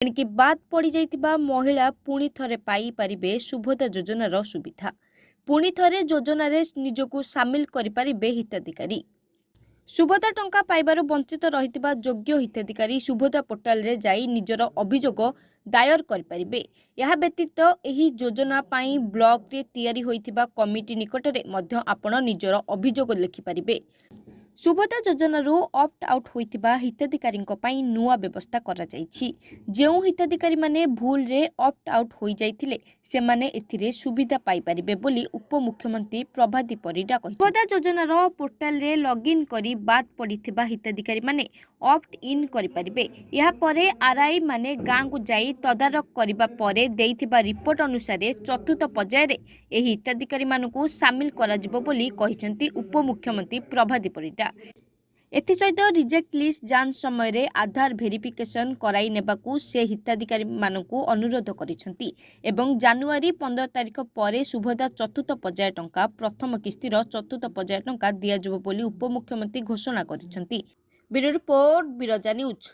ଏଣିକି ବାଦ୍ ପଡ଼ିଯାଇଥିବା ମହିଳା ପୁଣି ଥରେ ପାଇପାରିବେ ସୁଭଦ୍ରା ଯୋଜନାର ସୁବିଧା। ପୁଣି ଥରେ ଯୋଜନାରେ ନିଜକୁ ସାମିଲ କରିପାରିବେ ହିତାଧିକାରୀ। ସୁଭଦ୍ରା ଟଙ୍କା ପାଇବାରୁ ବଞ୍ଚିତ ରହିଥିବା ଯୋଗ୍ୟ ହିତାଧିକାରୀ ସୁଭଦ୍ରା ପୋର୍ଟାଲରେ ଯାଇ ନିଜର ଅଭିଯୋଗ ଦାୟର କରିପାରିବେ। ଏହା ବ୍ୟତୀତ ଏହି ଯୋଜନା ପାଇଁ ବ୍ଲକରେ ତିଆରି ହୋଇଥିବା କମିଟି ନିକଟରେ ମଧ୍ୟ ଆପଣ ନିଜର ଅଭିଯୋଗ ଲେଖିପାରିବେ। ସୁଭଦ୍ରା ଯୋଜନାରୁ ଅପ୍ଟ ଆଉଟ୍ ହୋଇଥିବା ହିତାଧିକାରୀଙ୍କ ପାଇଁ ନୂଆ ବ୍ୟବସ୍ଥା କରାଯାଇଛି। ଯେଉଁ ହିତାଧିକାରୀମାନେ ଭୁଲରେ ଅପ୍ଟ ଆଉଟ୍ ହୋଇଯାଇଥିଲେ ସେମାନେ ଏଥିରେ ସୁବିଧା ପାଇପାରିବେ ବୋଲି ଉପମୁଖ୍ୟମନ୍ତ୍ରୀ ପ୍ରଭାତୀ ପରିଡ଼ା କହିଛନ୍ତି। ସୁଭଦ୍ରା ଯୋଜନାର ପୋର୍ଟାଲରେ ଲଗ୍ଇନ୍ କରି ବାଦ୍ ପଡ଼ିଥିବା ହିତାଧିକାରୀମାନେ ଅପ୍ଟ ଇନ୍ କରିପାରିବେ। ଏହାପରେ ଆର୍ଆଇ ମାନେ ଗାଁକୁ ଯାଇ ତଦାରଖ କରିବା ପରେ ଦେଇଥିବା ରିପୋର୍ଟ ଅନୁସାରେ ଚତୁର୍ଥ ପର୍ଯ୍ୟାୟରେ ଏହି ହିତାଧିକାରୀମାନଙ୍କୁ ସାମିଲ କରାଯିବ ବୋଲି କହିଛନ୍ତି ଉପମୁଖ୍ୟମନ୍ତ୍ରୀ ପ୍ରଭାତୀ ପରିଡ଼ା। ଏଥିସହିତ ରିଜେକ୍ଟ ଲିଷ୍ଟ ଯାଞ୍ଚ ସମୟରେ ଆଧାର ଭେରିଫିକେସନ କରାଇ ନେବାକୁ ସେ ହିତାଧିକାରୀମାନଙ୍କୁ ଅନୁରୋଧ କରିଛନ୍ତି ଏବଂ ଜାନୁଆରୀ 15 ତାରିଖ ପରେ ସୁଭଦ୍ରା ଚତୁର୍ଥ ପର୍ଯ୍ୟାୟ ଟଙ୍କା ପ୍ରଥମ କିସ୍ତିର ଚତୁର୍ଥ ପର୍ଯ୍ୟାୟ ଟଙ୍କା ଦିଆଯିବ ବୋଲି ଉପମୁଖ୍ୟମନ୍ତ୍ରୀ ଘୋଷଣା କରିଛନ୍ତି। Bureau report, Biraja news.